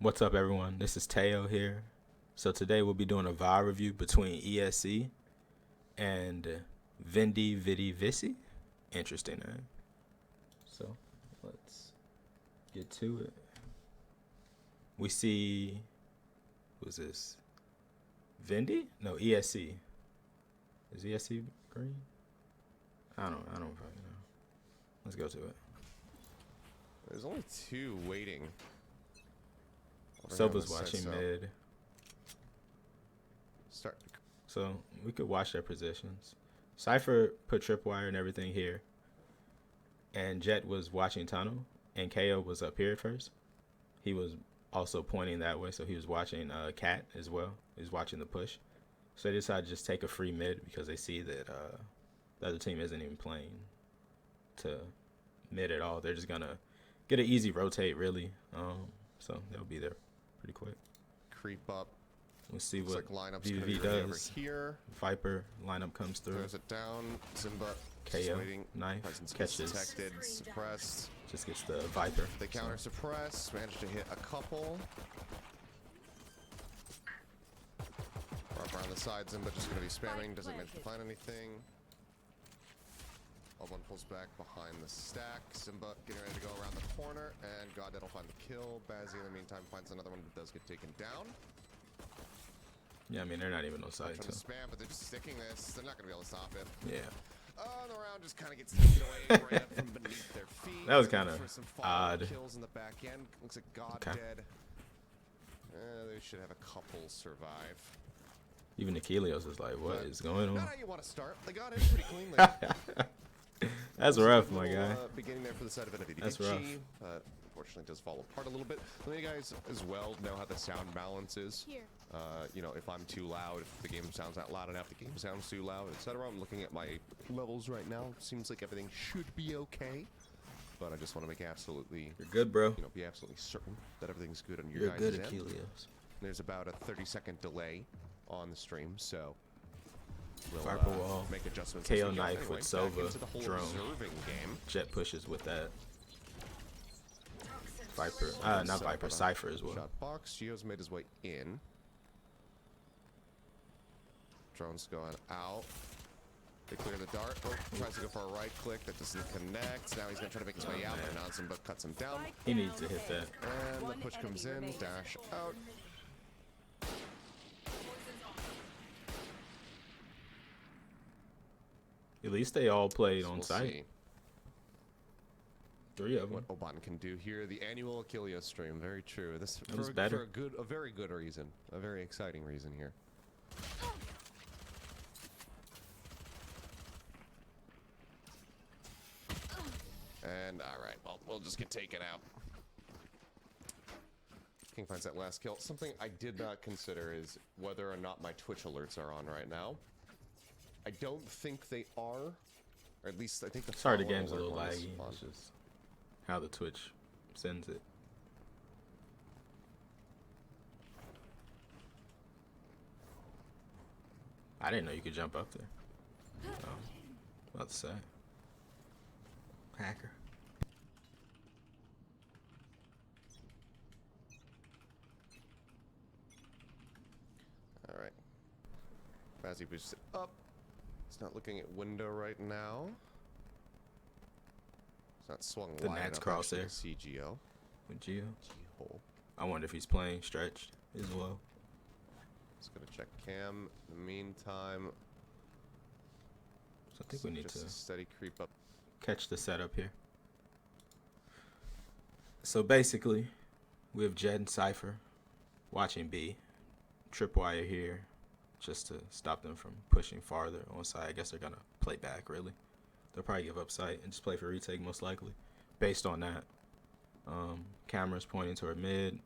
What's up, everyone? This is Teo here. So today we'll be doing a VOD review between ESC and Veni Vidi Vici. Interesting name. So let's get to it. We see, who's this? Vendi? No, ESC. Is ESC green? I don't fucking know. Let's go to it. There's only two waiting. Silva's watching mid. Start. So we could watch their positions. Cypher put tripwire and everything here. And Jet was watching tunnel. And KO was up here at first. He was also pointing that way. So he was watching Cat as well. He was watching the push. So they decided to just take a free mid because they see that the other team isn't even playing to mid at all. They're just going to get an easy rotate, really. So they'll be there pretty quick. Creep up. We'll see what like VVV does. Here. Viper lineup comes through. Throws it down. Zimba. KO. Knife. Catches. Detected. Suppressed. Just gets the Viper. They counter suppress. Managed to hit a couple. Up around the side. Zimba just going to be spamming. Doesn't manage to find anything. One pulls back behind the stack. Simba getting ready to go around the corner, and God, that'll find the kill. Bazzi in the meantime finds another one that does get taken down. Yeah, I mean, they're not even on site. Trying to spam, but they're just sticking this. They're not going to be able to stop it. Yeah. The round just kind of gets taken away right up from beneath their feet. That was kind of odd. Kills in the back end. Looks like God dead. They should have a couple survive. Even Achilios is like, what is going on? Not how you want to start. They got in pretty cleanly. That's rough, my guy. Beginning there for the side of Veni Vidi That's Vici, rough. Unfortunately, it does fall apart a little bit. Let you guys as well know how the sound balance is. You know, if I'm too loud, if the game sounds not loud enough, the game sounds too loud, etc. I'm looking at my levels right now. Seems like everything should be okay. But I just want to make absolutely... You're good, bro. You know, be absolutely certain that everything's good on your guys' You're end. good, Achilios. There's about a 30-second delay on the stream, so... Viper wall. Make adjustments. KO knife with Sova. Drone. Game. Jet pushes with that. Viper. Not Viper. Cypher as well. Shot box. Gio's made his way in. Drone's going out. They clear the dart. Oh, tries to go for a right click. That doesn't connect. Now he's going to try to make his way out, but now Zimba cuts him down. He needs to hit that. And the push comes in. Dash out. At least they all played on We'll site. see 3 of them. what Oban can do here. The annual Achilles stream. Very true. This was for better. a very good reason. A very exciting reason here. And alright, well, we'll just get taken out. King finds that last kill. Something I did not consider is whether or not my Twitch alerts are on right now. I don't think they are. Or at least I think the Sorry, the game's a alert little one is laggy. on. It's just how the Twitch sends it. I didn't know you could jump up there. About to say. Hacker. Alright. Bazzi boosts it up. It's not looking at window right now. It's not swung The wide Nats enough cross actually there. to see Gio. With Gio. G-hole. I wonder if he's playing stretched as well. Just gonna check cam. In the meantime, So I think we need just to a steady creep up. catch the setup here. So basically, we have Jed and Cypher watching B. Tripwire here just to stop them from pushing farther on side. I guess they're going to play back, really. They'll probably give up sight and just play for retake, most likely, based on that. Cameras pointing toward mid.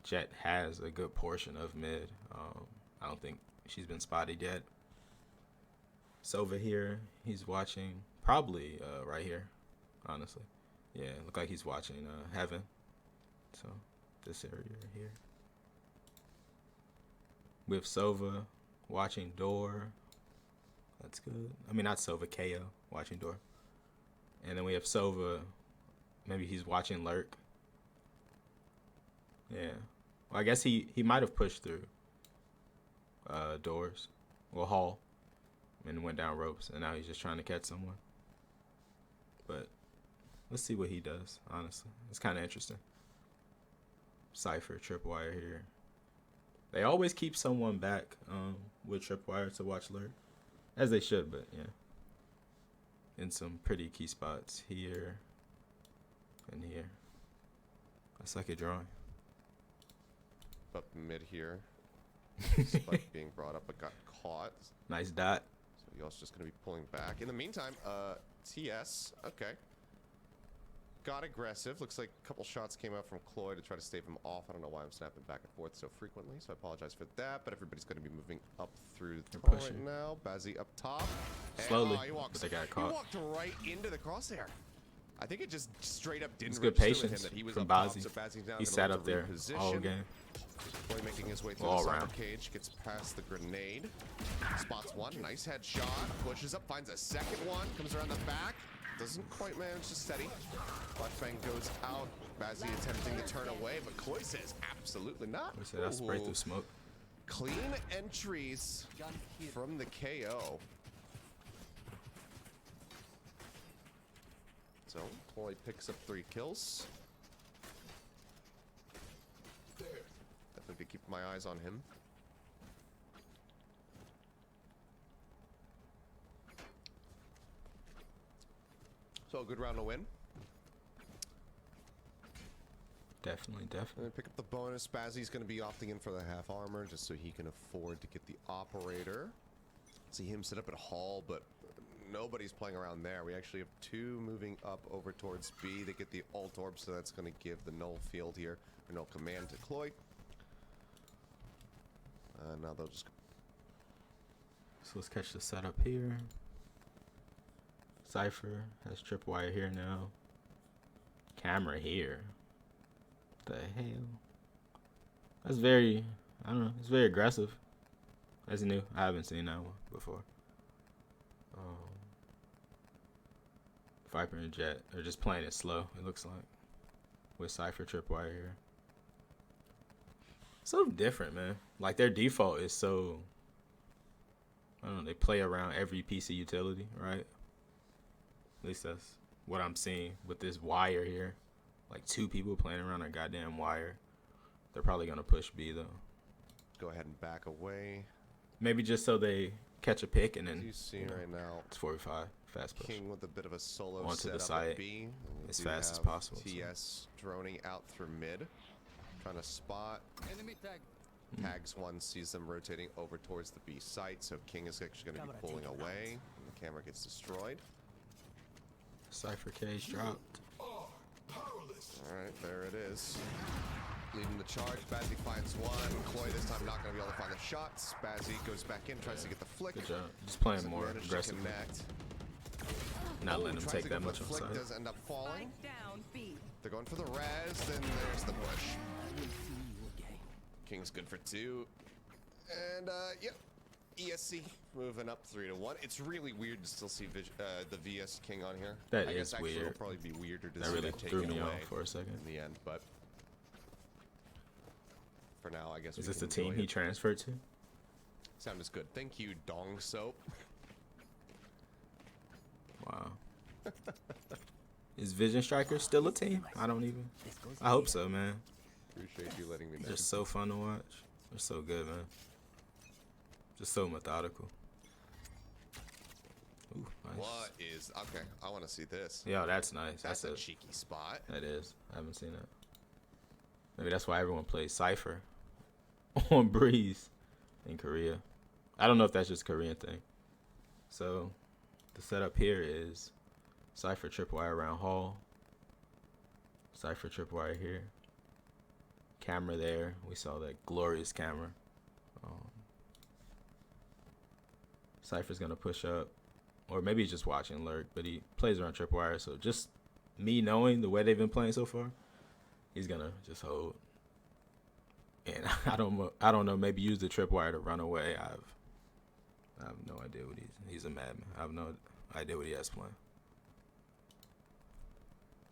Jet has a good portion of mid. I don't think she's been spotted yet. Sova here, he's watching probably right here, honestly. Yeah, look like he's watching Heaven. So this area right here. We have Sova watching door. That's good. I mean, not Sova, KO watching door. And then we have Sova. Maybe he's watching Lurk. Yeah. Well, I guess he might have pushed through doors or hall and went down ropes, and now he's just trying to catch someone. But let's see what he does, honestly. It's kind of interesting. Cypher, Tripwire here. They always keep someone back with Tripwire to watch lurk. As they should, but yeah. In some pretty key spots here and here. That's like a drawing. Up mid here. Spike being brought up but got caught. Nice dot. So Yo's just going to be pulling back. In the meantime, TS, okay. Got aggressive. Looks like a couple shots came out from Cloy to try to stave him off. I don't know why I'm snapping back and forth so frequently, so I apologize for that. But everybody's going to be moving up through the tunnel right now. Bazzi up top. Slowly, and, but they got caught. He walked right into the crosshair. I think it just straight up didn't good register with patience him that he was from up top, Bazzi. so Bazzi's down He in sat order up to there reposition. all game. Boy making his way through All the around. cyber cage, gets past the grenade, spots one, nice headshot, pushes up, finds a second one, comes around the back, doesn't quite manage to steady. Flashbang goes out, Bazzi attempting to turn away, but Cloy says absolutely not. We said I spray through smoke. Clean entries from the KO. So, Cloy picks up 3 kills. Definitely keep my eyes on him. So a good round to win. Definitely. And pick up the bonus. Bazzi's going to be opting in for the half armor just so he can afford to get the operator. See him set up at Hall, but nobody's playing around there. We actually have 2 moving up over towards B. They get the ult orb, so that's going to give the null field here, or null command to Cloy. Now they'll just... So let's catch the setup here. Cypher has Tripwire here now. Camera here. What the hell? That's very, I don't know, it's very aggressive. That's new. I haven't seen that one before. Viper and Jet are just playing it slow, it looks like. With Cypher Tripwire here. So different, man. Like their default is so, I don't know, they play around every PC utility, right? At least that's what I'm seeing with this wire here. Like 2 people playing around a goddamn wire. They're probably gonna push B though. Go ahead and back away. Maybe just so they catch a pick and then As you see right now, it's 45 fast push. King with a bit of a solo Onto the setup side at B. as Do fast as have possible, so. TS droning out through mid, trying to spot. Enemy tag. Tags one, sees them rotating over towards the B site, so King is actually going to be pulling away. And the camera gets destroyed. Cypher cage dropped. Alright, there it is. Leading the charge, Bazzi finds one. Cloy this time not going to be able to find the shots. Bazzi goes back in, tries to get the flick. Good job. Just playing Doesn't more manage to aggressively. connect. Not letting them Tries take to go that for much the on flick, side. does end up falling. Spike down B. They're going for the res, then there's the push. King's good for 2. And, yep. ESC moving up 3-1. It's really weird to still see the VS King on here. That I is guess actually weird. It'll probably be weirder to That see really that threw taken me away off for a second. in the end, but for now, I guess Is we this the can enjoy team he it. transferred to? Sound is good. Thank you, Dong Soap. Wow. Is Vision Striker still a team? I don't even. I hope so, man. Appreciate you letting me know. They're so fun to watch. They're so good, man. Just so methodical. Ooh, nice. What is... Okay, I want to see this. Yo, that's nice. That's a cheeky spot. That is. I haven't seen that. Maybe that's why everyone plays Cypher on Breeze in Korea. I don't know if that's just a Korean thing. So the setup here is Cypher Tripwire around Hall. Cypher Tripwire here. Camera there. We saw that glorious camera. Cypher's going to push up. Or maybe he's just watching lurk, but he plays around Tripwire. So just me knowing the way they've been playing so far, he's going to just hold. And I don't know, maybe use the Tripwire to run away. I have no idea what he's a madman. I have no idea what he has planned.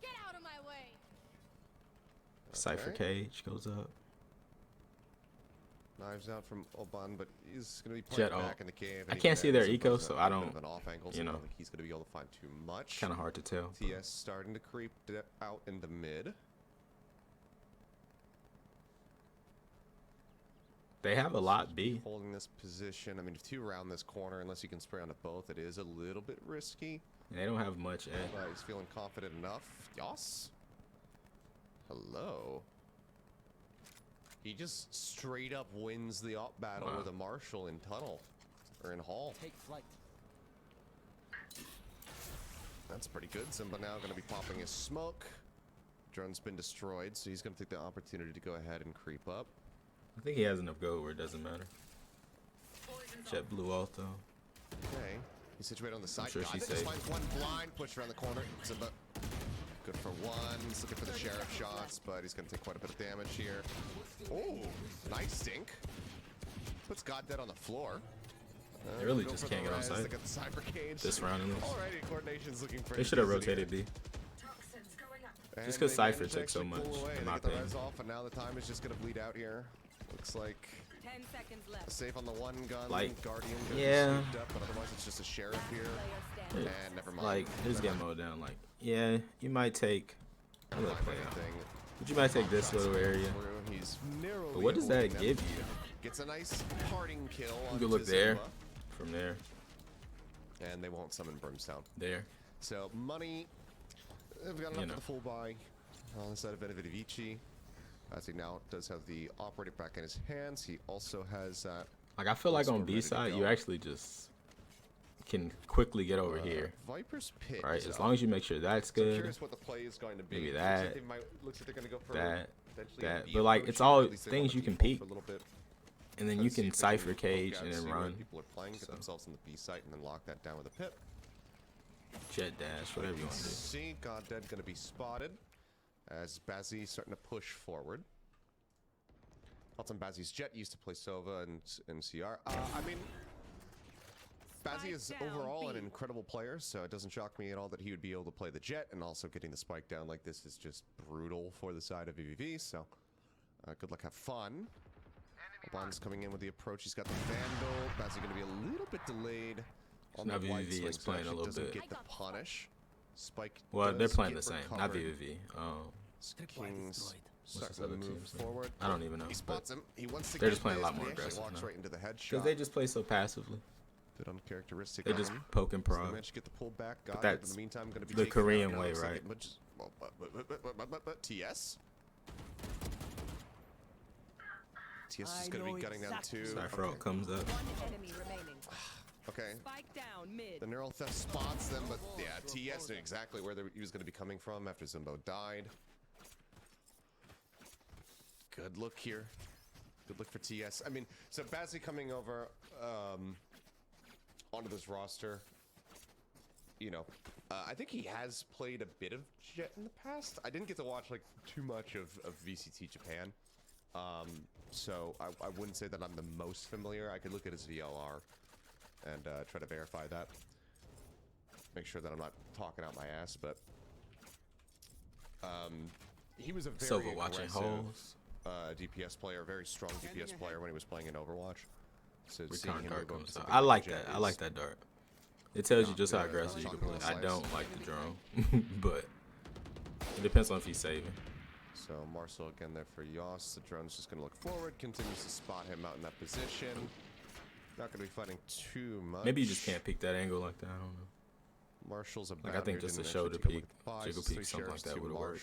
Get out of my way. Cypher Cage goes up. Knives out from Oban, but he's going to be playing back in the cave. I can't see their eco, so I don't, you know, I don't think he's going to be able to find too much. Kind of hard to tell. TS starting to creep out in the mid. They have a lot B. Holding this position. I mean, if you round this corner, unless you can spray onto both, it is a little bit risky. They don't have much A. But he's feeling confident enough. Yas. Hello. He just straight up wins the op battle with a Marshall in tunnel. Or in hall. Take flight. That's pretty good. Simba now going to be popping his smoke. Drone's been destroyed, so he's going to take the opportunity to go ahead and creep up. I think he has enough gold where it doesn't matter. Jet blew off though. Okay. He's situated on the side. I'm sure she's safe. Just finds one blind push around the corner. Simba good for one. He's looking for the sheriff shots, but he's going to take quite a bit of damage here. Oh, nice stink. Puts God dead on the floor. They really just can't get on site. This round, anyways. Alrighty, coordination's looking pretty. They should have rotated B. Just because Cypher took so much, in my opinion. Off, and now the time is just going to bleed out here. Looks like 10 seconds left. Safe on the one gun. Like, Guardian yeah. Up, but otherwise it's just a sheriff here. Yeah. And never mind. Like, here's game mode down. Like, yeah, you might take. I'll let it play out. But you might take this little area. But what does that give you? Gets a nice parting kill. You can look there, from there. And they won't summon Brimstone. There. So money. They've got enough for the full buy on the side of Veni Vidi Vici. As he now does have the operator back in his hands. He also has like, I feel like on B side, you actually just can quickly get over here. Viper's Pit. Right? As long as you make sure that's good. I'm curious what the play is going to be. Maybe that. Looks like they're going to go for that. But like, it's all things you can peek. And then you can Cypher Cage and then run. People are playing, get themselves in the B site, and then lock that down with a pip. Jet dash, whatever you want to do. See, God Dead going to be spotted as Bazzi starting to push forward. Thoughts on Bazzi's Jet? Used to play Sova and CR. I mean, Bazzi is overall an incredible player, so it doesn't shock me at all that he would be able to play the Jet, and also getting the spike down like this is just brutal for the side of VVV. So, good luck, have fun. Bond's coming in with the approach. He's got the Vandal. Bazzi going to be a little bit delayed. Now VVV is playing a little bit. Get the punish. Spike. Well, they're playing the same. Not VVV. Kings start to move forward. I don't even know. He spots him. He wants to. They're just playing a lot more aggressive walks now. right into the headshot. Because they just play so passively. Bit uncharacteristic. They just poke and prod. Managed to get the pull back. But that's in the meantime, going to be the Korean way, right? But TS. TS is going to be gutting down too. Cypher comes up. One enemy remaining. Okay. Spike down mid. The Neural Theft spots them, but yeah, TS knew exactly where he was going to be coming from after Zimbo died. Good look here. Good look for TS. I mean, so Bazzi coming over onto this roster, you know, I think he has played a bit of Jet in the past. I didn't get to watch like too much of VCT Japan, so I wouldn't say that I'm the most familiar. I could look at his VLR and try to verify that. Make sure that I'm not talking out my ass, but he was a very aggressive DPS player, very strong DPS player when he was playing in Overwatch. So I like that. I like that dart. It tells you just how aggressive you can play. I don't like the drone, but it depends on if he's saving. So Marcel again there for Yos. The drone's just going to look forward, continues to spot him out in that position. Not going to be fighting too much. Maybe you just can't peek that angle like that. I don't know. Marshall's a like, I think just a shoulder peek, jiggle peek, something like that would have worked.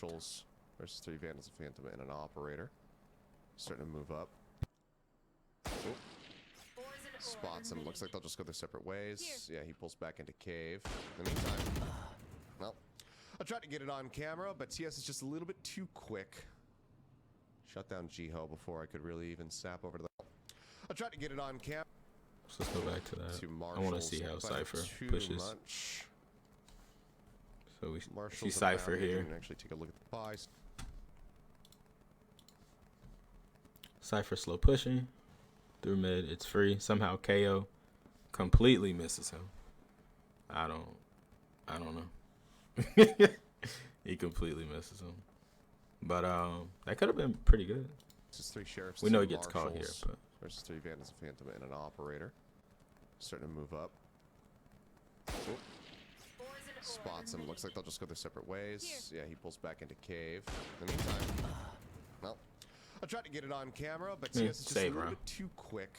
Versus 3 Vandals, a Phantom, and an Operator. Starting to move up. Oop. Spots him. Looks like they'll just go their separate ways. Yeah, he pulls back into cave. In the meantime, well, I tried to get it on camera, but TS is just a little bit too quick. Shut down Jiho before I could really even snap over to the... I tried to get it on camera. So let's go back to that. I want to see how Cypher pushes. So we see Cypher here. Actually take a look at the buys. Cypher slow pushing through mid. It's free. Somehow KO completely misses him. I don't know. He completely misses him. But that could have been pretty good. This is 3 sheriffs. We know 2 he gets caught here, marshals but versus 3 vandals, a phantom, and an operator. Starting to move up. Oop. Spots him. Looks like they'll just go their separate ways. Yeah, he pulls back into cave. In the meantime, well, I tried to get it on camera, but CS is just a little bit too quick.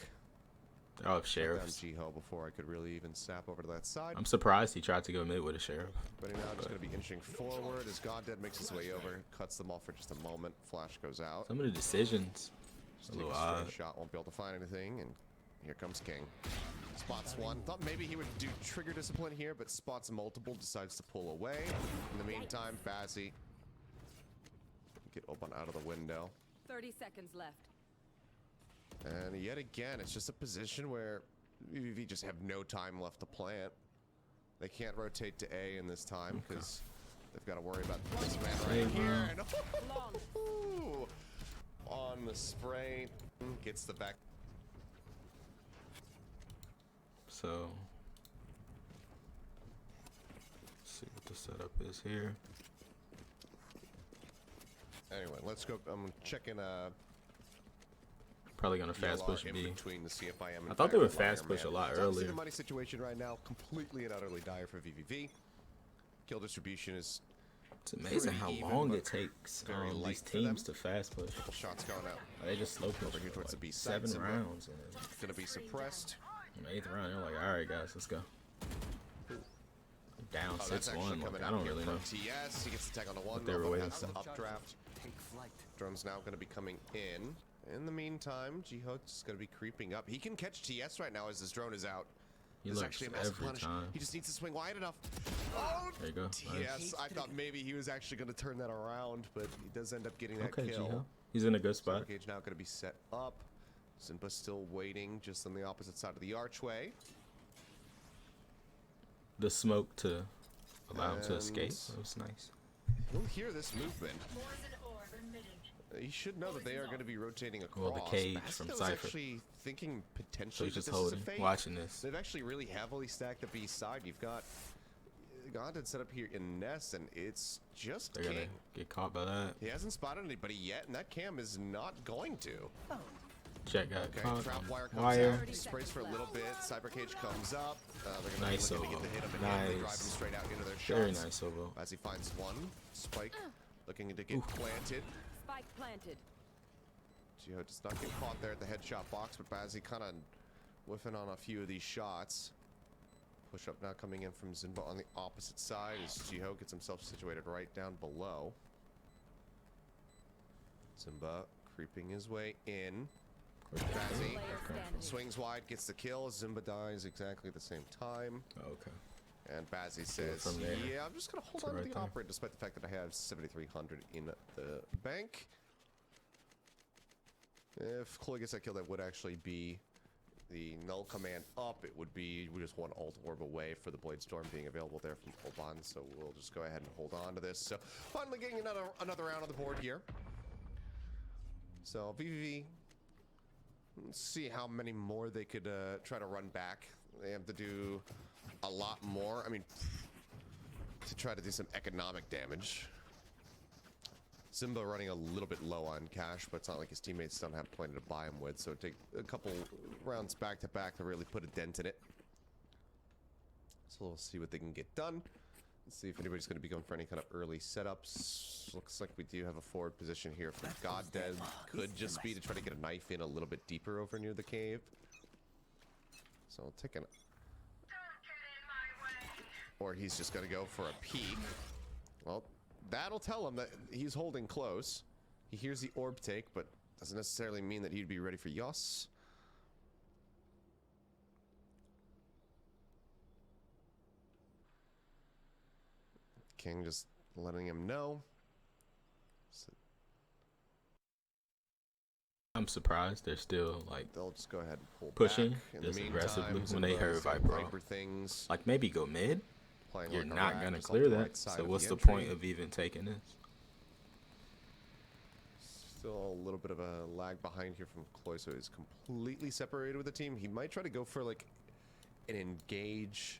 oh, sheriffs. Jiho before I could really even snap over to that side. I'm surprised he tried to go mid with a sheriff. But now just going to be inching forward as Goddead makes his way over, cuts them off for just a moment. Flash goes out. Some of the decisions, Just a take little a odd. straight shot, won't be able to find anything, and here comes King. Spots one. Thought maybe he would do trigger discipline here, but spots multiple, decides to pull away. In the meantime, Bazzi get open out of the window. 30 seconds left. And yet again, it's just a position where VVV just have no time left to plant. They can't rotate to A in this time because they've got to worry about this man right here. And on the spray, gets the back. So, let's see what the setup is here. Anyway, let's go. I'm checking Probably gonna fast push in B. between the CFIM and I thought they would Firefly fast push a man. lot It's obviously earlier. the money situation right now completely and utterly dire for VVV. Kill distribution is It's amazing how pretty even, long but it takes very light these for them. teams to fast push. couple shots going out. They just slow push Over here for towards like the B side, 7 Zimba. rounds. And Gonna be suppressed. in the 8th round, they're like, all right, guys, let's go. Down Oh, that's actually 6-1. coming Like, I out don't here really from know. TS. He gets the tag on the one. they were Nova waiting has the for. updraft. Drone's now going to be coming in. In the meantime, Jiho's going to be creeping up. He can catch TS right now as his drone is out. He There's looks actually a massive every punish. time. He just needs to swing wide enough. Oh, There you go. TS. I thought maybe he was actually going to turn that around, but he does end up getting that Okay, kill. Jiho. He's in a good spot. Cage now going to be set up. Simba still waiting just on the opposite side of the archway. The smoke to allow him to escape. And- That was nice. We'll hear this movement. You should know that they are going to be rotating across. Well, the cage Basket from was Cypher. actually thinking So potentially he's just that this is a holding, fake. watching this. They've actually really heavily stacked the B side. You've got Gondon set up here in Nest, and it's just They're gonna King. get caught by that. He hasn't spotted anybody yet, and that cam is not going to. Jet got Okay, caught. trap on wire comes wire. out. He sprays for a little bit. Cyber cage comes up. They're going to Nice be looking to solo. get the hit up again. They drive him Nice. straight out into their shots. Very nice solo. As he finds one, Spike looking to get planted. Spike planted. Jiho does not get caught there at the headshot box, but Bazzi kind of whiffing on a few of these shots. Push up now coming in from Zinba on the opposite side as Jiho gets himself situated right down below. Zinba creeping his way in. Bazzi Player standing. swings wide, gets the kill. Zimba dies exactly at the same time. Okay. And Bazzi says, from there yeah, I'm just going to hold to on to right the there. operator despite the fact that I have 7,300 in the bank. If Chloe gets that kill, that would actually be the null command up. It would be just one alt orb away for the Blade Storm being available there from Oban. So we'll just go ahead and hold on to this. So finally getting another round on the board here. So VVV, let's see how many more they could try to run back. They have to do a lot more. I mean, to try to do some economic damage. Simba running a little bit low on cash, but it's not like his teammates don't have plenty to buy him with, so it'd take a couple rounds back to back to really put a dent in it. So we'll see what they can get done. Let's see if anybody's going to be going for any kind of early setups. Looks like we do have a forward position here for Goddead. Could just be to try to get a knife in a little bit deeper over near the cave. So I'll take an... Or he's just going to go for a peek. Well, that'll tell him that he's holding close. He hears the orb take, but doesn't necessarily mean that he'd be ready for Yos. King just letting him know. So I'm surprised they're still like they'll just go ahead and pull pushing back. In the this meantime, aggressively when they heard Zimba's Viper. Viper things. Like maybe go mid. Playing You're like a not rat gonna just clear off the that. right side So of what's the entry. point of even taking this? Still a little bit of a lag behind here from Cloyso. Is completely separated with the team. He might try to go for like an engage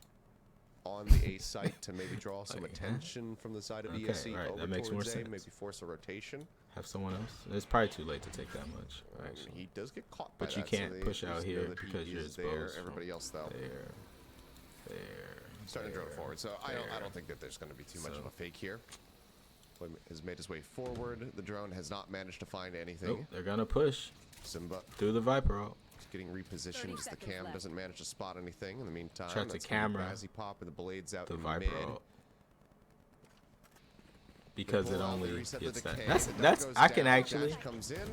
on the A site to maybe draw some Like, attention from the side of Okay, ESC right, over that makes more towards A, sense. maybe force a rotation. Have someone else. It's probably too late to take that much. Actually. He does get caught by But you that, so can't they push out just know here that he because you're is there. exposed. Everybody else, though, There. starting to drone forward. So I there. don't think that there's going to be too much of So- a fake here. Boy has made his way forward. The drone has not managed to find anything. Nope, they're gonna push Simba through the Viper out. is getting repositioned as the 30 cam seconds doesn't manage to spot anything. In the meantime, Check the that's gonna be camera. Bazzy pop with the blades out The in Viper mid. out. Because Pull it out, they only reset the gets that. decay. That's The that's duck I goes can down, actually Dash comes in.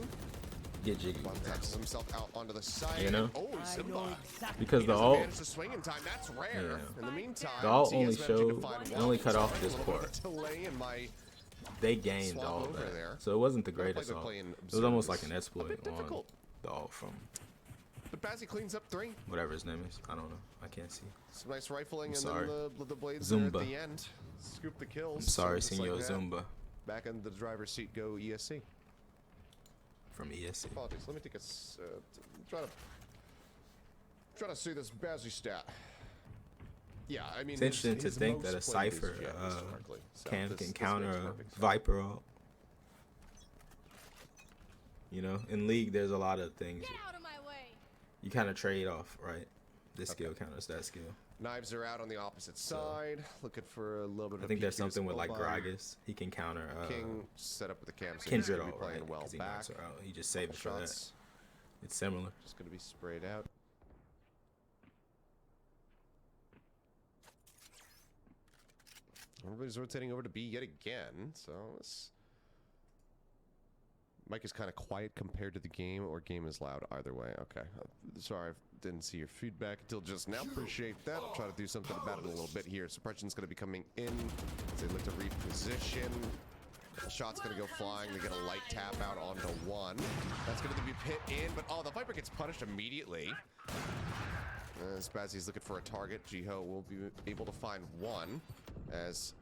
get jiggy One with taps that. himself out onto the side. You know? And, oh, Simba. Because He the doesn't ult manage to swing in time. That's rare. Yeah. In the meantime, The ult CS only managing to showed find it one. only cut off Sorry, this a little bit part. of a delay in my They gained swap all over that. there. So it wasn't the Felt like greatest they're ult. playing It was almost like observers. an exploit bit on difficult. the ult from But Bazzy cleans up 3. whatever his name is. I don't know. I can't see. Some nice rifling, I'm and sorry. then the blades there Zumba. at the end. Scoop the kills. I'm sorry, So just Senor like that, Zumba Back in the driver's seat go ESC. from ESC. Apologies. Let me take a try to see this Bazzy stat. Yeah, I mean, It's interesting to his think that a most played is Cypher Jet historically. So can this counter makes a perfect sense. Viper ult. You know, in League, there's a lot of things Get out of my way. you kind of trade off, right? This skill counters that skill. Knives are out on the opposite side. Looking for a little bit of I a think peek there's here. something with like Spellbind. Gragas. He can counter King set up with the cam, so he's Kindred gonna be ult, playing right? well 'Cause he back. knocks her out. He just saved it for that. Shots It's similar. just gonna be sprayed out. Everybody's rotating over to B yet again, so this mic is kind of quiet compared to the game, or game is loud either way. Okay, sorry, I didn't see your feedback until just now. Appreciate that. I'll try to do something about it a little bit here. Suppression's going to be coming in as they look to reposition. Shot's going to go flying. They get a light tap out onto 1. That's going to be pit in, but oh, the Viper gets punished immediately. As Bazzy's looking for a target, Jiho will be able to find 1 as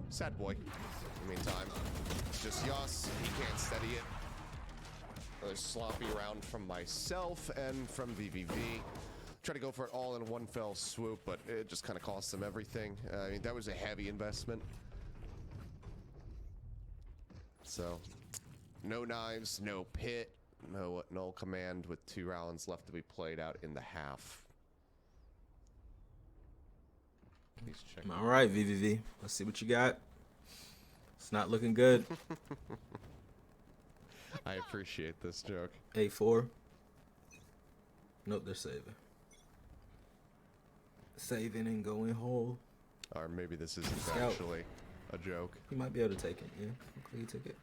Sad Boy. In the meantime, it's just Yas. He can't steady it. Another sloppy round from myself and from VVV. Try to go for it all in one fell swoop, but it just kind of cost them everything. I mean, that was a heavy investment. So, no knives, no pit, no null command with 2 rounds left to be played out in the half. Please check. All right, VVV. Let's see what you got. It's not looking good. I appreciate this joke. A4. Nope, they're saving. Saving and going whole. Or maybe this isn't Scout. actually a joke. He might be able to take it. Yeah, hopefully he took it.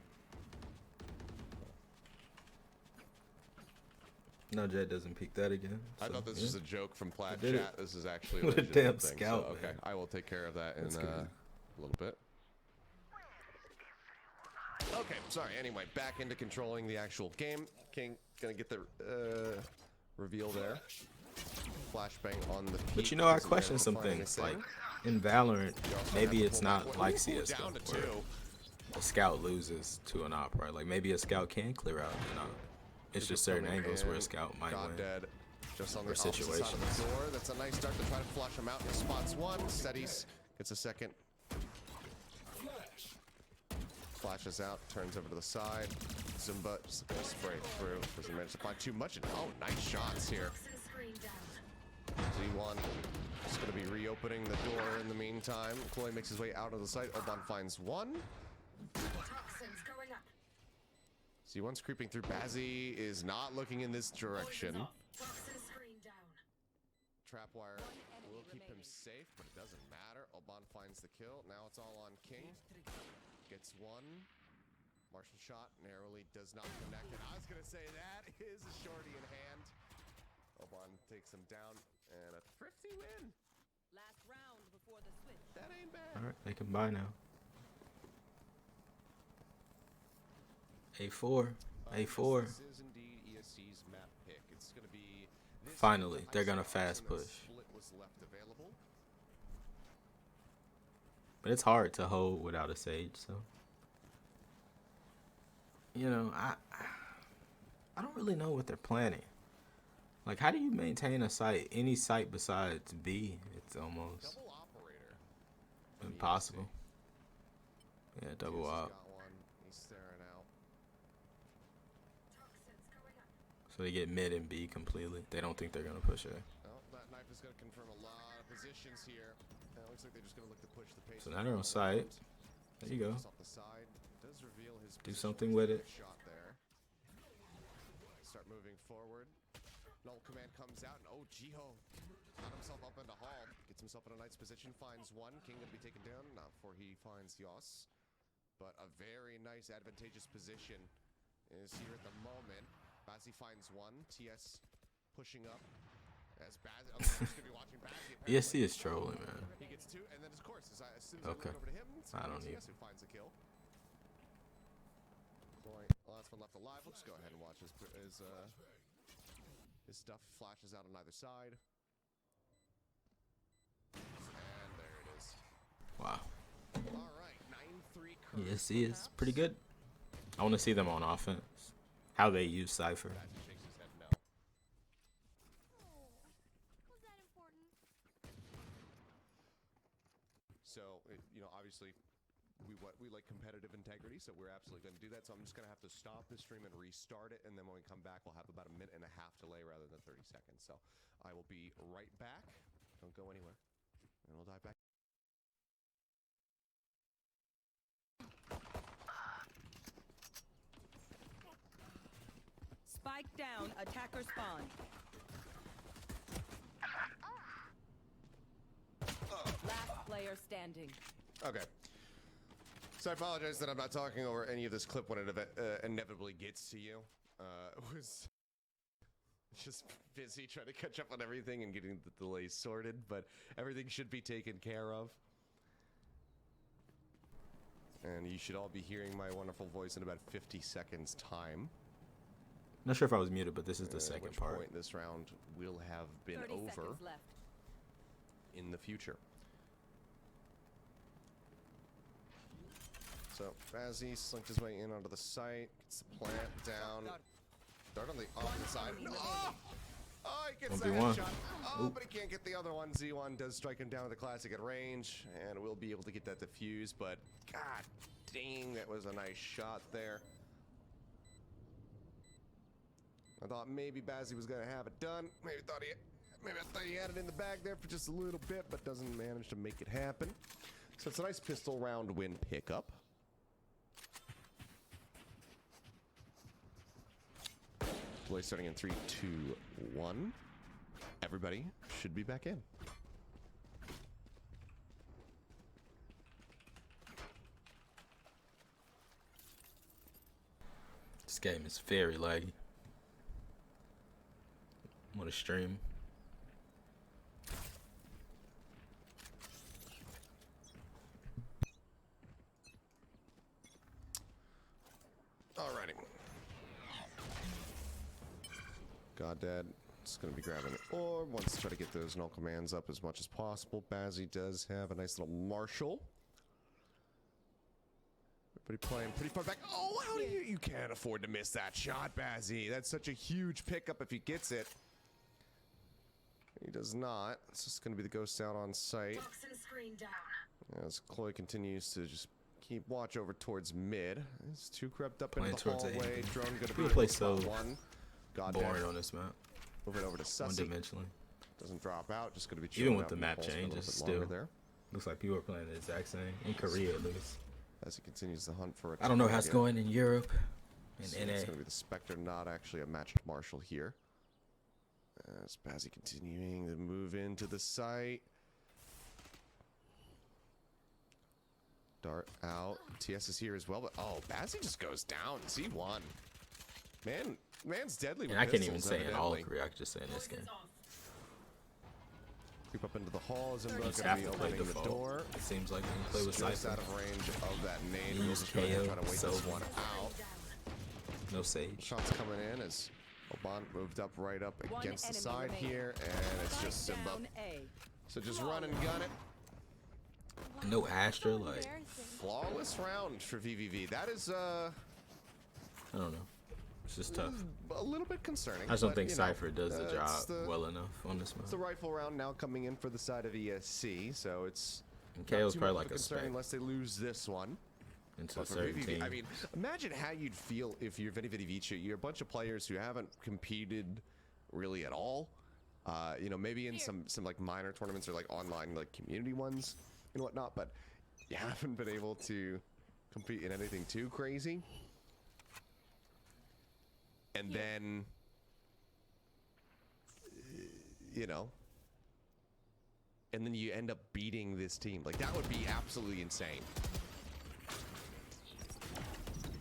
No, Jet doesn't peek that again. I so, thought this yeah. was a joke from Plaid did it. Chat. This is actually a What a legitimate damn thing. scout, So, okay, man. I will take care of that in That's a good. little bit. Okay, sorry. Anyway, back into controlling the actual game. King gonna get the reveal there. Flashbang on the peak. But you know, I Doesn't question manage to some find things. anything. Like, in Valorant, You also maybe have to it's pull back not one. like Ooh, CS:GO, down to where 2. a scout loses to an op, right? Like, maybe a scout can clear out an op. It's just certain Coming angles where a in, scout might God win. dead. Just on the Or opposite side of situations. the door. That's a nice start to try to flush him out. He spots 1, steadies, gets a second. Flashes out, turns over to the side. Zumba just gonna spray through. Doesn't manage to find too much. Oh, nice shots here. Z1 just gonna be reopening the door in the meantime. Chloe makes his way out of the site. Oban finds 1. Z1's creeping through. Bazzy is not looking in this direction. Trapwire will keep him safe, but it doesn't matter. Oban finds the kill. Now it's all on King. Gets 1. Martial shot narrowly does not connect. And I was going to say that is a shorty in hand. Oban takes him down and a thrifty win. Last round before the switch. That ain't bad. All right, they can buy now. A4. A4. This is indeed ESC's map pick. It's going to be this Finally, with they're gonna Ice fast and then push. Split was left available. But it's hard to hold without a Sage, so. You know, I don't really know what they're planning. Like, how do you maintain a site, any site besides B? It's almost. Double operator. possible. Yeah, double He's up. got one. He's staring out. So they get mid and B completely. They don't think they're gonna push A. Oh, that knife is going to confirm a lot of positions here. And it looks like they're just going to look to push the pace. So now they're on site. There you go. Off the side. Does reveal his Do position. something with it. Shot there. Start moving forward. Null command comes out, and oh, Jiho got himself up into Hall. Gets himself in a nice position. Finds one. King going to be taken down. Not before he finds Yos. But a very nice, advantageous position is here at the moment. Bazzi finds one. TS pushing up. As Bazzi, oh, he's going to be watching Bazzi. ESC is trolling, man. He gets two, and then of course, as soon as Okay. I look over to him, it's I don't TS need. who finds a kill. Boy, last one left alive. We'll just go ahead and watch his stuff flashes out on either side. And there it is. Wow. All right, 9-3 curve. ESC is pretty good. I want to see them on offense. How they use Cypher. Bazzi shakes his head no. Was that important? So, obviously, we like competitive integrity, so we're absolutely going to do that. So I'm just going to have to stop the stream and restart it, and then when we come back, we'll have about a minute and a half delay rather than 30 seconds. So I will be right back. Don't go anywhere, and we'll dive back. Spike down, attacker spawn. Last player standing. Okay. So I apologize that I'm not talking over any of this clip when it inevitably gets to you. Was just busy trying to catch up on everything and getting the delays sorted, but everything should be taken care of. And you should all be hearing my wonderful voice in about 50 seconds time. Not sure if I was muted, but this is the At second which part. point this round will have been 30 over seconds left. in the future. So Bazzi slinked his way in onto the site, gets the plant down. Dart on the opposite side. No! Oh, he gets the 1v1. headshot. Oh, but he can't get the other one. Z1 does strike him down with the classic at range, and we'll be able to get that defused, but god dang, that was a nice shot there. I thought maybe Bazzi was gonna have it done. Maybe I thought he had it in the bag there for just a little bit, but doesn't manage to make it happen. So it's a nice pistol round win pickup. Delay starting in 3, 2, 1. Everybody should be back in. This game is very laggy. What a stream. Alrighty. Goddad is going to be grabbing the orb. Wants to try to get those null commands up as much as possible. Bazzi does have a nice little Marshall. Everybody playing pretty far back. Oh, how do you can't afford to miss that shot, Bazzi. That's such a huge pickup if he gets it. He does not. It's just going to be the ghost out on site. As Chloe continues to just keep watch over towards mid. It's too crept up Playing into the towards A. hallway. Drone going to be People play able to so spot one. Boring on this map. Move it over to Sussy. One-dimensionally. Doesn't drop out. Just going to be Even chilling with out the in map pulse for a little changes, bit still longer there. Looks like people are playing the exact same. In Korea, at least. As he continues to hunt for a I don't know how it's target. going in Europe So and it's NA. going to be the Spectre, not actually a matched Marshall here. As Bazzi continuing to move into the site. Dart out. TS is here as well, but oh, Bazzi just goes down. Z1. Man's deadly with And I can't even pistols, say in all of evidently. Korea, I could just say in this game. Creep up into the hall. Zimba You going just to have be to play opening the default. door. It seems like when you play with Just out Cypher. of range of that nade. You We'll use just go ahead and KO, try to wait so this one out. No Sage. Shots coming in as Oban moved up right up One against the enemy side remaining. here, and it's Spike just Simba. down A. So just run and gun it. No Astra, like, Embarrassing. Flawless round for VVV. That is I don't know. It's just tough. a little bit concerning. I just don't but, think you know, Cypher does the job it's the, well enough on this It's the map. rifle round now coming in for the side of ESC, so it's And not KO's too probably much like of a concern spec unless they lose this one. into But a for certain VVV, team. I mean, imagine how you'd feel if you're Veni Vidi Vici. You're a bunch of players who haven't competed really at all. You know, maybe in some like minor tournaments or like online like community ones and whatnot, but you haven't been able to compete in anything too crazy. And then, you know, and then you end up beating this team. Like, that would be absolutely insane.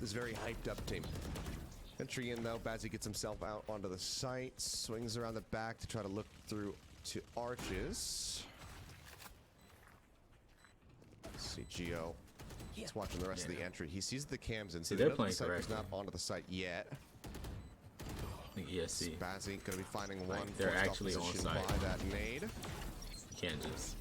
This very hyped up team. Entry in though, Bazzi gets himself out onto the site, swings around the back to try to look through to arches. Let's see, Gio. He's watching the rest of the entry. He sees the cams and See, so they're the playing Cypher's correctly. not onto the site yet. I think ESC. Bazzi gonna be finding one. they're forced off actually on position site. by that nade. You can't just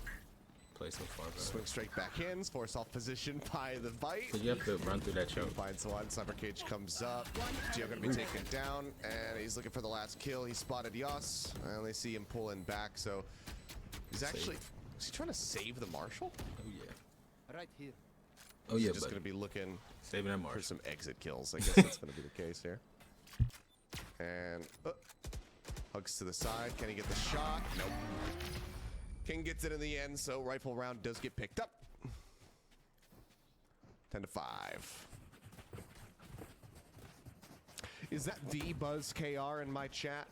play so far back. Swing straight back in, forced off position by the bite. So you have to run through that choke. Finds one, Sniper Cage comes up. Gio gonna be taken down, and he's looking for the last kill. He spotted Yas, and they see him pulling back, so he's actually, is he trying to save the Marshal? Oh yeah. Right here. Oh yeah, He's just but gonna be looking saving that for mark. some exit kills. I guess that's gonna be the case here. And hugs to the side. Can he get the shot? Nope. King gets it in the end, so rifle round does get picked up. 10-5. Is that the Buzz KR in my chat?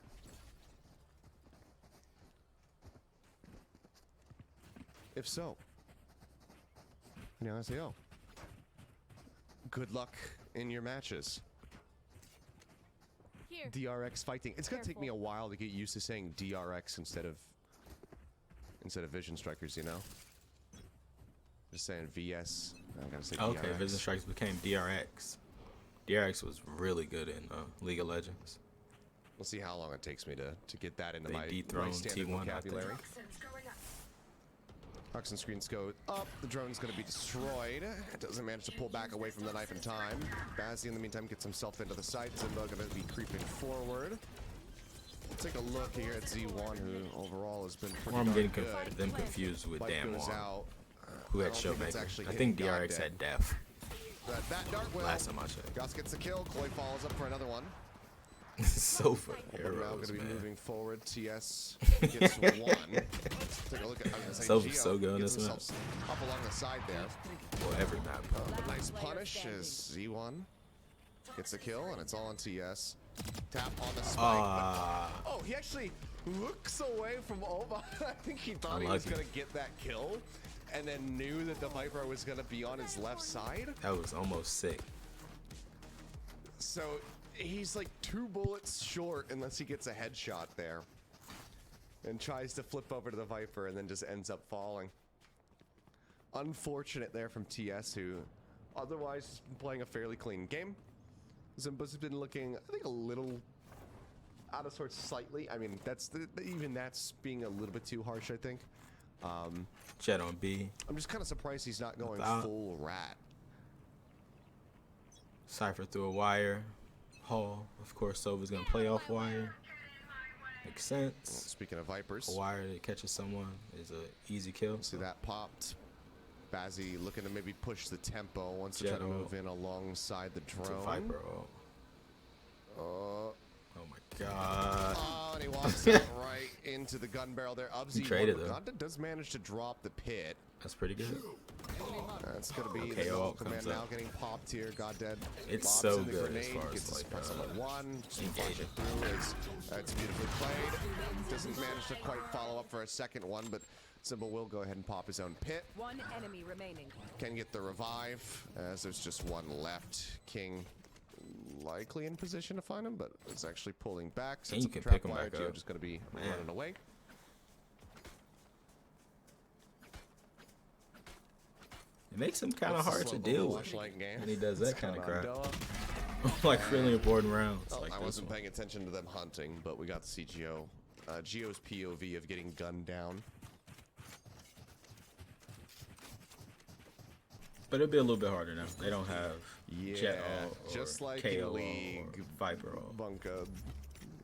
If so, 안녕하세요. Good luck in your matches. Here. DRX fighting. It's gonna take me a while to get used to saying DRX instead of Vision Strikers, you know? Just saying VS. I'm gonna say DRX. Okay, Vision Strikes became DRX. DRX was really good in League of Legends. We'll see how long it takes me to get that into They my dethroned standard T1 out there. vocabulary. Oxen screens go up. The drone's going to be destroyed. It doesn't manage to pull back away from the knife in time. Bazzi, in the meantime, gets himself into the site. Zimba going to be creeping forward. We'll take a look here at Z1, who overall has been pretty Or I'm darn getting good. them confused with Light Dan goes Wong, out. who I had don't think it's Showmaker. actually I think hitting DRX Goddead. had Def. That dart will. Last time I checked. Gus gets the kill. Koi follows up for another one. So for We're now going arrows, to be man. moving forward. TS gets one. Take a look at. I was gonna say, So- Gio so good on gets this map. himself up along the side there. Well, every map. But nice punish as Z1 gets the kill, and it's all on TS. Tap on the spike. but- oh, he actually looks away from Ova. I think he thought he was Unlucky. going to get that kill, and then knew that the Viper was going to be on his left side. That was almost sick. So he's like 2 bullets short unless he gets a headshot there. And tries to flip over to the Viper and then just ends up falling. Unfortunate there from TS, who otherwise has been playing a fairly clean game. Zimba's been looking, I think, a little out of sorts slightly. I mean, that's even that's being a little bit too harsh, I think. Jet on B. I'm just kind of surprised he's not going Without- full rat. Cypher through a wire. Hall. Of course, Sova's going to play off wire. Makes sense. Speaking of Vipers, A wire that catches someone is a easy kill. see that popped. Bazzi looking to maybe push the tempo, wants to try to Jet move in alongside the It's a drone. Viper. Oh my god. Oh, and he walks out right into the gun barrel there. Ubzi traded, one, though. Uganda does manage to drop the pit. That's pretty good. That's going to be Okay, the all local comes command now up. getting popped here. God dead. It's Lobs so in the good as grenade, far as, gets his like, press on the one. Just flash engaging. it through. It's beautifully played. Doesn't manage to quite follow up for a second one, but Symbol will go ahead and pop his own pit. One enemy remaining. Can get the revive, as there's just one left. King likely in position to find him, but it's actually pulling back. And you Sets can up trap pick him wire. back Gio up. just going to be Man. running away. It makes him kind of It's a hard to slow deal with flashlight game. when he does that kind of crap. Mandela. Like really important rounds. Oh, Like I this wasn't one. paying attention to them hunting, but we got to see Gio. Gio's POV of getting gunned down. But it'll be a little bit harder now. They don't have Yeah, Jet all or just like KO in all League. or Viper all. Bunka.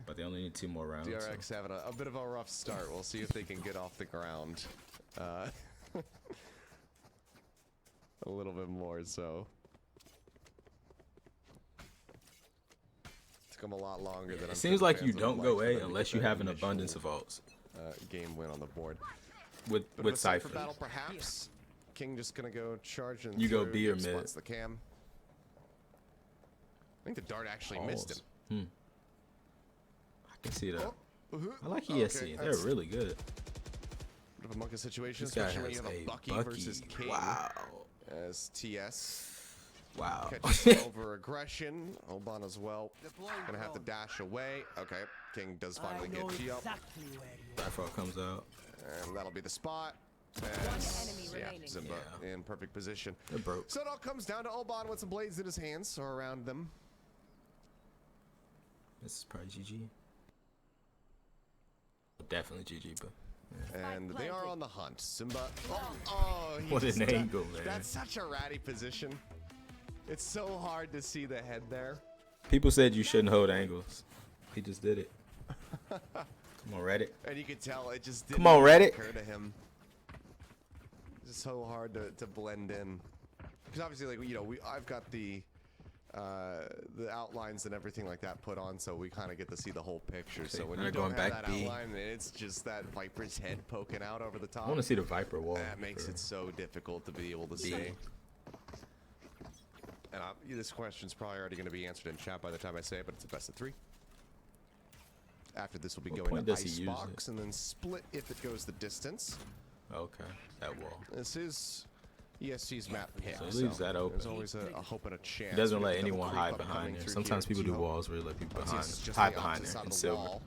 But they only need 2 more rounds. so- DRX having a bit of a rough start. We'll see if they can get off the ground. A little bit more, so. Took him a lot longer than It I'm seems sure like the you fans would don't like go for A them to unless get you that have an initial, abundance of ults game win on the board. with Bit of a Cypher Cypher. battle, perhaps. King just gonna go charge and You go through, B or Gibbs mid. spots the cam. I think the dart actually missed him. Pause. I can see that. Oh, I like okay, ESC. They're that's really good. bit of a monkey situation, This guy especially when you has have a a Bucky, versus Bucky. King. Wow. As TS Wow. catches over aggression. Oban as well. Gonna have to dash away. Okay, King does finally get G up. Cypher comes out. And that'll be the spot. enemy Yeah, remaining. Zimba in perfect position. They're broke. So it all comes down to Oban with some blades in his hands or around them. This is probably GG. Definitely GG, but And they are on the hunt. Simba. Oh, he what just, an angle, man. That's such a ratty position. It's so hard to see the head there. People said you shouldn't hold angles. He just did it. Come on, Reddit. And you could tell it just didn't Come on, Reddit. occur to him. It's so hard to blend in. Because obviously, like, you know, I've got the outlines and everything like that put on, so we kind of get to see the whole picture. So when now you they're don't going have back that B. outline, and it's just that Viper's head poking out over the top. I want to see the Viper wall. That makes for- it so difficult to be able to B. see. And this question's probably already going to be answered in chat by the time I say it, but it's a best of 3. After this, will be What going point to does he use Icebox and then split if it goes the distance. Okay, that wall. This is ESC's map pick. So he leaves that open. There's always a hope and a chance. He doesn't We let got the double anyone creep hide up behind coming there. through Sometimes here. people do T-Hope. walls where they let people TS is just hide on the behind opposite there side in of the silver. wall.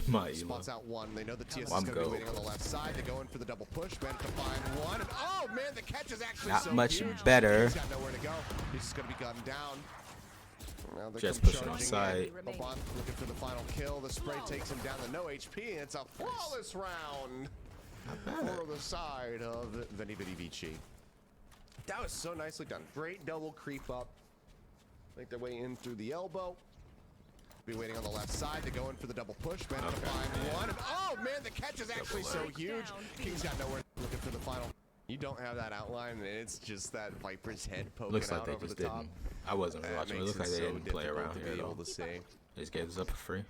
My Spots elo. out one. They know the TS is I'm going to be goat. waiting on the left side. They go in for the double push. Managed to find one. And, oh, man, the catch is actually Not so much huge. better. He's got nowhere to go. He's just going to be gunned down. Now they Just come pushing on charging side. in. Oban looking for the final kill. The spray takes him down to no HP, and it's a flawless round for the side of Veni Vidi Vici. That was so nicely done. Great double creep up. Make their way in through the elbow. Be waiting on the left side. They go in for the double push. Managed to find one. And, oh, man, the catch is actually so huge. King's got nowhere. Looking for the final. You don't have that outline, and it's just that Viper's head poking Looks like out they over just the top. didn't. I wasn't really watching. It Makes looked like they so didn't play difficult around to here be at able all. to see. They just gave this up for free.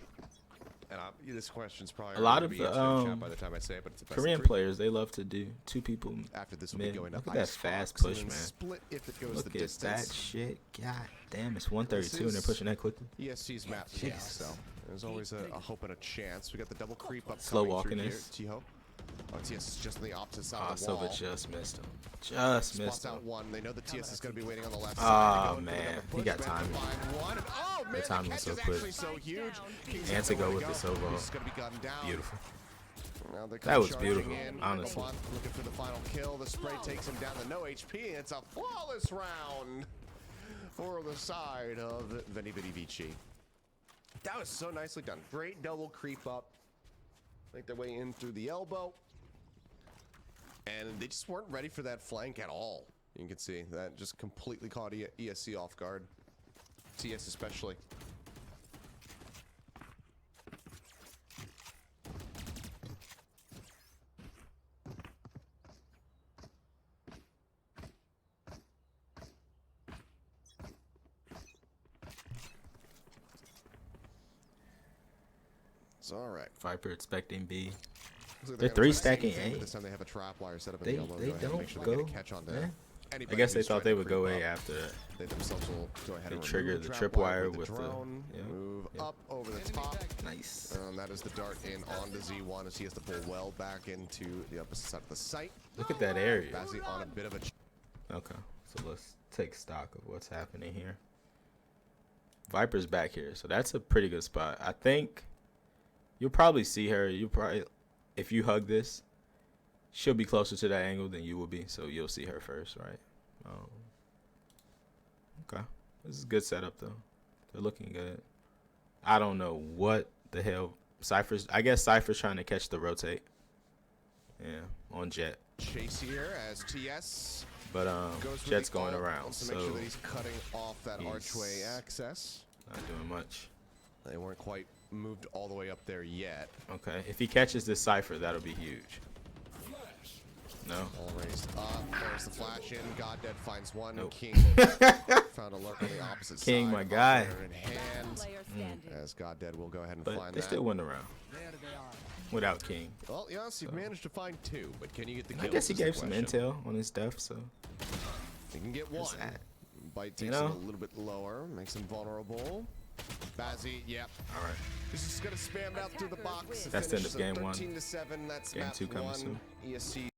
And this question's probably A lot gonna of be the, answered in chat by the time I say it, but it's a best of Korean 3. players, they love to do 2 people After this will mid. be going to Look at that Icebox fast and push, then man. Split if it goes Look the at distance. that shit. God damn, it's 132 and they're is- pushing that quickly. ESC's map pick, Jeez. so there's always a hope and a chance. We got the double creep up Slow coming walking through here. this. T-Hope. Oh, TS is just on the opposite side Ah, of the wall. Silva just missed him. Just missed Spots out him. one. They know the TS is going to be waiting on the left Oh, side. They go in for the man. double He push. got Managed to timing. find one. And, oh, man, the timing catch was so is quick. actually so huge. King's And got to go nowhere with the Silva. He's going to be gunned down. Beautiful. Now they That come was charging beautiful, in. honestly. Oban looking for the final kill. The spray takes him down to no HP, and it's a flawless round for the side of Veni Vidi Vici. That was so nicely done. Great double creep up. Make their way in through the elbow. And they just weren't ready for that flank at all. You can see that just completely caught ESC off guard. TS especially. It's all right. Viper expecting B. Looks like They're have a 3 trap stacking team, but A. This time they have a trap wire set up in They the elbow. they Go ahead and don't make sure go. they get a catch on eh? that. I Anybody guess they who's thought trying they to would go creep A up, after that. They themselves will go ahead They and trigger remove the trap tripwire with with the- drone, yeah, move yeah. up over the top. Nice. That is the dart in onto Z1 as he has to pull well back into the opposite side of the site. Look at that area. Bazzi on a bit of a... Okay, so let's take stock of what's happening here. Viper's back here, so that's a pretty good spot. I think you'll probably see her. You probably, if you hug this, she'll be closer to that angle than you will be, so you'll see her first, right? Okay, this is a good setup though. They're looking good. I don't know what the hell Cypher's. I guess Cypher's trying to catch the rotate. Yeah, on Jet. Chase here as TS But goes for Jet's the going ult, around, wants to so make sure that he's cutting off that he's archway access. not doing much. They weren't quite moved all the way up there yet. Okay, if he catches this Cypher, that'll be huge. No. All raised up. There's the flash in. Goddead finds one. Nope. King found a lurk on the opposite side. King, my guy. In hand. Player standing. As Goddead will go ahead and But find they that. still win the round without King. Well, yes, you've managed to find 2, but can you get the And kill? I guess he is the gave some question. intel on his stuff, so You can get one. that? Bite You takes him know? a little bit lower, makes him vulnerable. Bazzi, yep. all right. This is gonna spam out through the Attackers box. win. That's the end of Finishes at game 1. 13-7. That's Game map 2 coming 1. soon. ESC